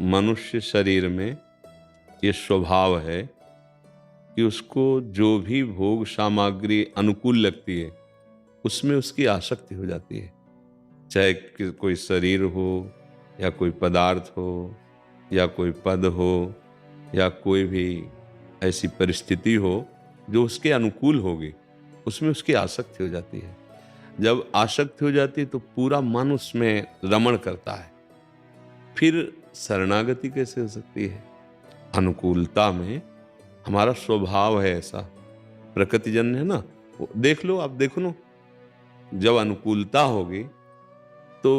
मनुष्य शरीर में ये स्वभाव है कि उसको जो भी भोग सामग्री अनुकूल लगती है उसमें उसकी आसक्ति हो जाती है। चाहे कोई शरीर हो या कोई पदार्थ हो या कोई पद हो या कोई भी ऐसी परिस्थिति हो जो उसके अनुकूल होगी, उसमें उसकी आसक्ति हो जाती है। जब आसक्ति हो जाती है तो पूरा मन उसमें रमण करता है। फिर शरणागति कैसे हो सकती है? अनुकूलता में हमारा स्वभाव है ऐसा, प्रकृतिजन्य है ना। देख लो, आप देखो ना, जब अनुकूलता होगी तो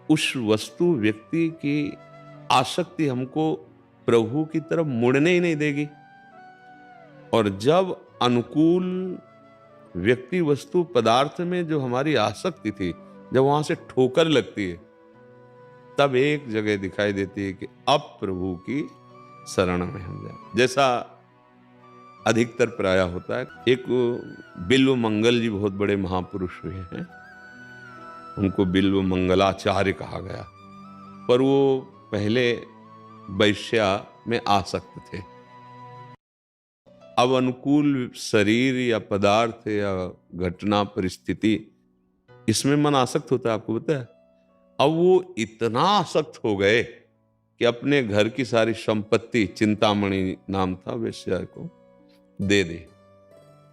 उस वस्तु व्यक्ति की आसक्ति हमको प्रभु की तरफ मुड़ने ही नहीं देगी। और जब अनुकूल व्यक्ति वस्तु पदार्थ में जो हमारी आसक्ति थी, जब वहां से ठोकर लगती है, तब एक जगह दिखाई देती है कि अब प्रभु की शरण में हम जाए। जैसा अधिकतर प्राय होता है। एक बिल्व मंगल जी बहुत बड़े महापुरुष हुए हैं, उनको बिल्व मंगलाचार्य कहा गया, पर वो पहले वैश्या में आसक्त थे। अब अनुकूल शरीर या पदार्थ या घटना परिस्थिति, इसमें मन आसक्त होता है, आपको पता है। अब वो इतना आसक्त हो गए कि अपने घर की सारी संपत्ति, चिंतामणि नाम था वैश्या को, दे दे।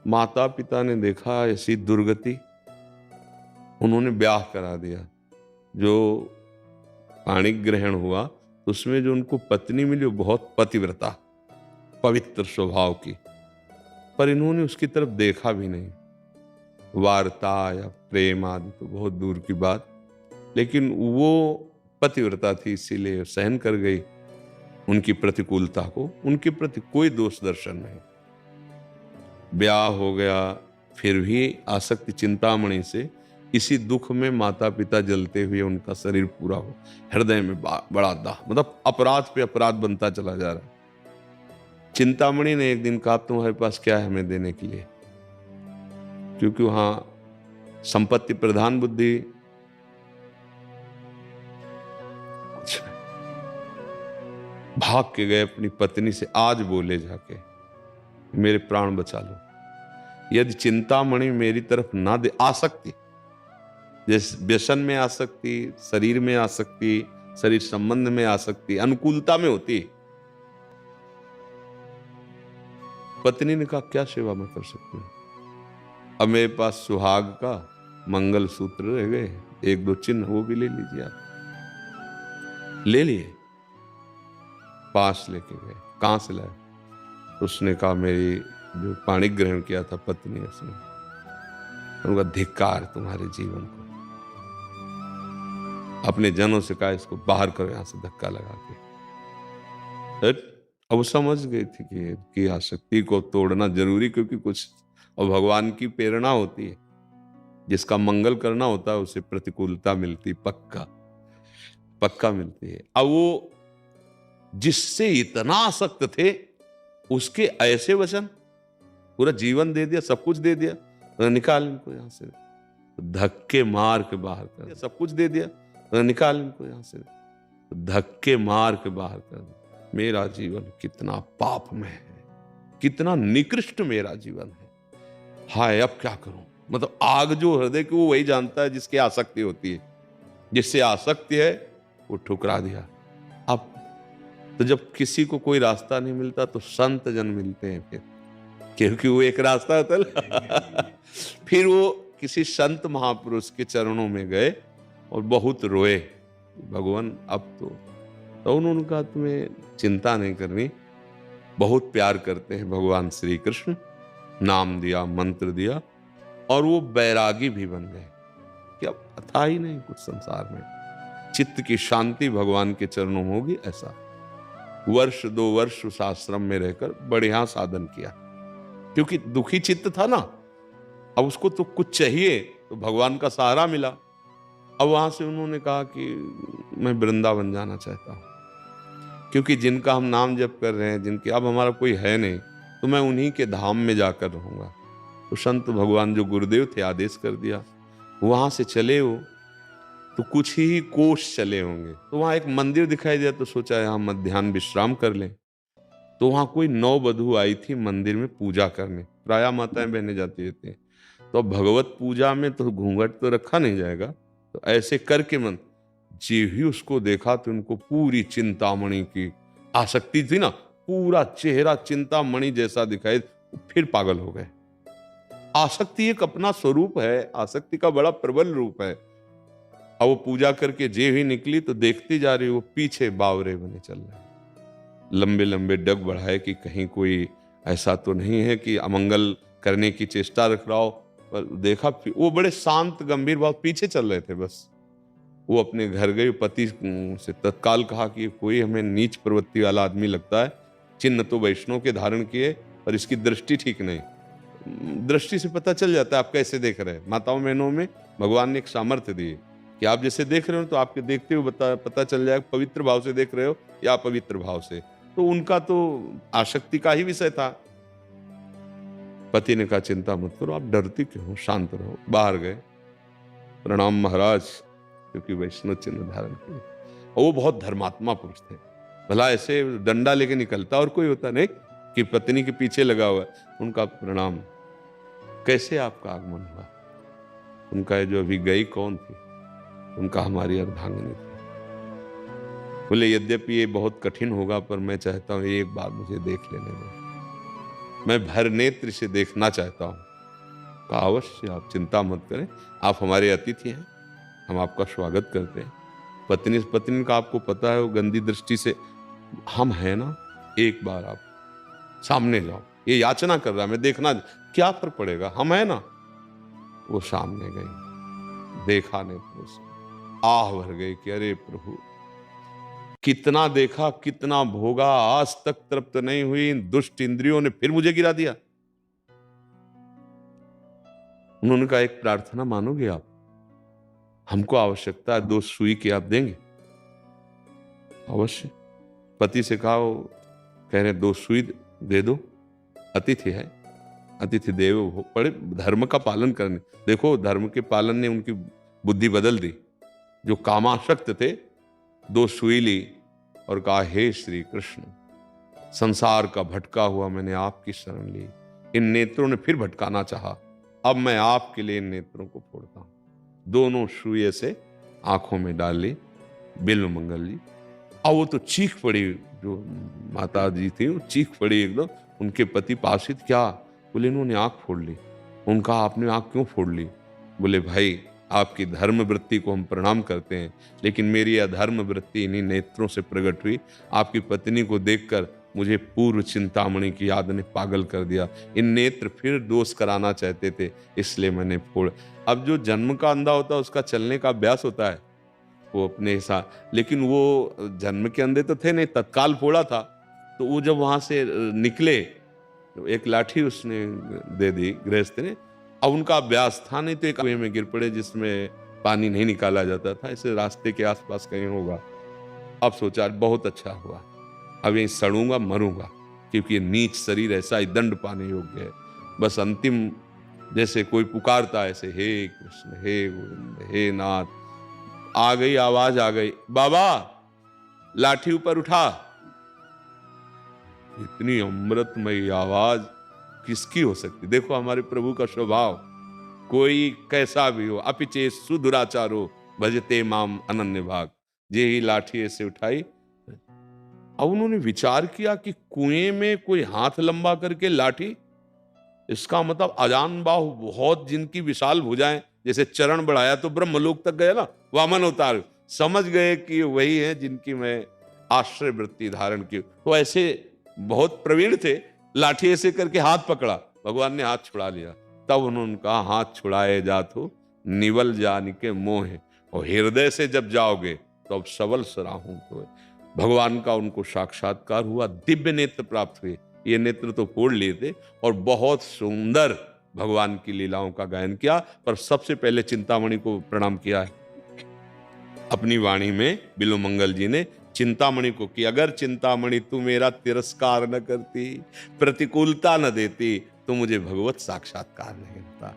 माता पिता ने देखा ऐसी दुर्गति, उन्होंने ब्याह करा दिया। जो पाणिक ग्रहण हुआ उसमें जो उनको पत्नी मिली वो बहुत पतिव्रता, पवित्र स्वभाव की, पर इन्होंने उसकी तरफ देखा भी नहीं। वार्ता या प्रेम आदि तो बहुत दूर की बात, लेकिन वो पतिव्रता थी, इसीलिए सहन कर गई उनकी प्रतिकूलता को। उनके प्रति कोई दोष दर्शन नहीं। ब्याह हो गया, फिर भी आसक्ति चिंतामणि से, इसी दुख में माता पिता जलते हुए उनका शरीर पूरा हो, हृदय में बड़ा दाह, मतलब अपराध पे अपराध बनता चला जा रहा है। चिंतामणि ने एक दिन कहा, तुम्हारे पास क्या है हमें देने के लिए? क्योंकि वहां संपत्ति प्रधान बुद्धि कुछ नहीं। भाग के गए अपनी पत्नी से, आज बोले जाके, मेरे प्राण बचा लो। यदि चिंतामणि मेरी तरफ ना दे, आसक्ति, जैसे व्यसन में आसक्ति, शरीर में आसक्ति, शरीर संबंध में आसक्ति, अनुकूलता में होती। पत्नी ने कहा, क्या सेवा मैं कर सकती हूं? अब मेरे पास सुहाग का मंगल सूत्र रह गए, एक दो चिन्ह, वो भी ले लीजिए आप। ले लिए, पास लेके गए। कहां से लाए? उसने कहा, मेरी जो पाणिक ग्रहण किया था पत्नी, उसने। उनका धिक्कार तुम्हारे जीवन को। अपने जनों से कहा, इसको बाहर करो यहां से धक्का लगा के। अब समझ गई थी कि आसक्ति को तोड़ना जरूरी, क्योंकि कुछ और भगवान की प्रेरणा होती है। जिसका मंगल करना होता है उसे प्रतिकूलता मिलती, पक्का मिलती है। अब वो जिससे इतना आसक्त थे उसके ऐसे वचन, पूरा जीवन दे दिया, सब कुछ दे दिया, निकाल इनको यहां से, धक्के मार के बाहर कर। सब कुछ दे दिया, निकाल इनको यहां से, धक्के मार के बाहर कर। मेरा जीवन कितना पाप में है, कितना निकृष्ट मेरा जीवन है, हाय अब क्या करूं। मतलब आग जो हृदय की, वो वही जानता है जिसकी आसक्ति होती है। जिससे आसक्ति है वो ठुकरा दिया। अब तो जब किसी को कोई रास्ता नहीं मिलता तो संत जन मिलते हैं फिर, क्योंकि वो एक रास्ता होता है। फिर वो किसी संत महापुरुष के चरणों में गए और बहुत रोए, भगवान अब तो उन्होंने कहा, तुम्हें चिंता नहीं करनी, बहुत प्यार करते हैं भगवान श्री कृष्ण। नाम दिया, मंत्र दिया, और वो बैरागी भी बन गए कि अब था ही नहीं कुछ संसार में, चित्त की शांति भगवान के चरणों में होगी। ऐसा वर्ष 2 वर्ष उस आश्रम में रहकर बढ़िया साधन किया, क्योंकि दुखी चित्त था ना। अब उसको तो कुछ चाहिए, तो भगवान का सहारा मिला। अब वहां से उन्होंने कहा कि मैं वृंदावन जाना चाहता हूं, क्योंकि जिनका हम नाम जप कर रहे हैं, जिनके अब हमारा कोई है नहीं, तो मैं उन्हीं के धाम में जाकर रहूंगा। तो संत भगवान जो गुरुदेव थे, आदेश कर दिया, वहां से चले वो। तो कुछ ही कोस चले होंगे, तो वहां एक मंदिर दिखाई दिया, तो सोचा यहाँ मध्याह्न विश्राम कर लें। तो वहां कोई नववधू आई थी मंदिर में पूजा करने, प्रायः माताएं बहनें जाती रहती हैं। तो अब भगवत पूजा में तो घूंघट तो रखा नहीं जाएगा, तो ऐसे करके मन जी ही उसको देखा तो उनको पूरी चिंतामणि की आसक्ति थी ना, पूरा चेहरा चिंतामणि जैसा दिखाई, फिर पागल हो गए। आसक्ति एक अपना स्वरूप है, आसक्ति का बड़ा प्रबल रूप है। अब वो पूजा करके जे ही निकली तो देखती जा रही, वो पीछे बावरे बने चल रहे, लंबे लंबे डग बढ़ाए कि कहीं कोई ऐसा तो नहीं है कि अमंगल करने की चेष्टा रख रहा हो। पर देखा वो बड़े शांत गंभीर भाव पीछे चल रहे थे। बस वो अपने घर गए, पति से तत्काल कहा कि कोई हमें नीच प्रवृत्ति वाला आदमी लगता है, चिन्ह तो वैष्णव के धारण किए पर इसकी दृष्टि ठीक नहीं। दृष्टि से पता चल जाता है आप कैसे देख रहे हैं। माताओं बहनों में भगवान ने एक सामर्थ्य दी है कि आप जैसे देख रहे हो तो आपके देखते हुए पता चल जाएगा पवित्र भाव से देख रहे हो या अपवित्र भाव से। तो उनका तो आसक्ति का ही विषय था। पति ने कहा चिंता मत करो, आप डरती क्यों हो, शांत रहो। बाहर गए, प्रणाम महाराज, क्योंकि वैष्णव चिन्ह धारण किए। और वो बहुत धर्मात्मा पुरुष थे। भला ऐसे डंडा लेके निकलता और कोई होता नहीं कि पत्नी के पीछे लगा हुआ। उनका प्रणाम, कैसे आपका आगमन हुआ? उनका जो अभी गई कौन थी? उनका हमारी अर्धांगिनी थी। बोले यद्यपि ये बहुत कठिन होगा पर मैं चाहता हूं एक बार मुझे देख लेने दो, मैं भर नेत्र से देखना चाहता हूं। कहा अवश्य, आप चिंता मत करें, आप हमारे अतिथि हैं, हम आपका स्वागत करते हैं। पत्नी का आपको पता है वो गंदी दृष्टि से, हम हैं ना, एक बार आप सामने जाओ, ये याचना कर रहा है, मैं देखना, क्या फर्क पड़ेगा, हम है ना। वो सामने गई, देखा नहीं तो उसको आह भर गई कि अरे प्रभु, कितना देखा कितना भोगा, आज तक तृप्त नहीं हुई इन दुष्ट इंद्रियों ने फिर मुझे गिरा दिया। उन्होंने कहा एक प्रार्थना मानोगे आप? हमको आवश्यकता है 2 सुई की, आप देंगे? अवश्य। पति से कहा, वो कह रहे 2 सुई दे दो, अतिथि है, अतिथि देवो भव, बड़े धर्म का पालन करने। देखो धर्म के पालन ने उनकी बुद्धि बदल दी। जो कामासक्त थे, 2 सुई ली और कहा हे श्री कृष्ण, संसार का भटका हुआ मैंने आपकी शरण ली, इन नेत्रों ने फिर भटकाना चाहा, अब मैं आपके लिए इन नेत्रों को फोड़ता हूं। दोनों सुई से आंखों में डाल ली बिल्व मंगल जी। और वो तो चीख पड़ी, जो माता जी थी वो चीख पड़ी एकदम। उनके पति पासित, क्या? बोले इन्होंने आंख फोड़ ली। उनका आपने आंख क्यों फोड़ ली? बोले भाई आपकी धर्म वृत्ति को हम प्रणाम करते हैं, लेकिन मेरी अधर्म वृत्ति इन्हीं नेत्रों से प्रकट हुई। आपकी पत्नी को देखकर मुझे पूर्व चिंतामणि की याद ने पागल कर दिया। इन नेत्र फिर दोष कराना चाहते थे, इसलिए मैंने फोड़। अब जो जन्म का अंधा होता है उसका चलने का अभ्यास होता है, वो अपने हिसाब, लेकिन वो जन्म के अंधे तो थे नहीं, तत्काल फोड़ा था। तो वो जब वहां से निकले तो एक लाठी उसने दे दी गृहस्थ ने। अब उनका अभ्यास था नहीं, तो एक कुएं में गिर पड़े जिसमें पानी नहीं निकाला जाता था, इसे रास्ते के आसपास कहीं होगा। अब सोचा बहुत अच्छा हुआ, अब यहीं सड़ूंगा मरूंगा, क्योंकि ये नीच शरीर ऐसा ही दंड पाने योग्य है। बस अंतिम जैसे कोई पुकारता ऐसे, हे कृष्ण हे गोविंद हे नाथ, आ गई आवाज, आ गई, बाबा लाठी ऊपर उठा। इतनी अमृतमयी आवाज किसकी हो सकती? देखो हमारे प्रभु का स्वभाव, कोई कैसा भी हो, अपिचे सुदुराचारो भजते माम अनन्य भाग। जे ही लाठी ऐसे उठाई। अब उन्होंने विचार किया कि कुएं में कोई हाथ लंबा करके लाठी, इसका मतलब अजान बाहु बहुत, जिनकी विशाल भुजाएं, जैसे चरण बढ़ाया तो ब्रह्मलोक तक गए ना, वामन अवतार, समझ गए कि वही है जिनकी मैं आश्रय वृत्ति धारण की। तो ऐसे बहुत प्रवीण थे, लाठी ऐसे करके हाथ पकड़ा, भगवान ने हाथ छुड़ा लिया। तब उन्होंने कहा हाथ छुड़ाए जातो निवल जान के मोह, और हृदय से जब जाओगे तो अब सबल सराहूं। तो भगवान का उनको साक्षात्कार हुआ, दिव्य नेत्र प्राप्त हुए। ये नेत्र तो फोड़ लिए थे और बहुत सुंदर भगवान की लीलाओं का गायन किया। पर सबसे पहले चिंतामणि को प्रणाम किया है अपनी वाणी में बिल्व मंगल जी ने चिंतामणि को, कि अगर चिंतामणि तू मेरा तिरस्कार न करती, प्रतिकूलता न देती, तो मुझे भगवत साक्षात्कार नहीं होता।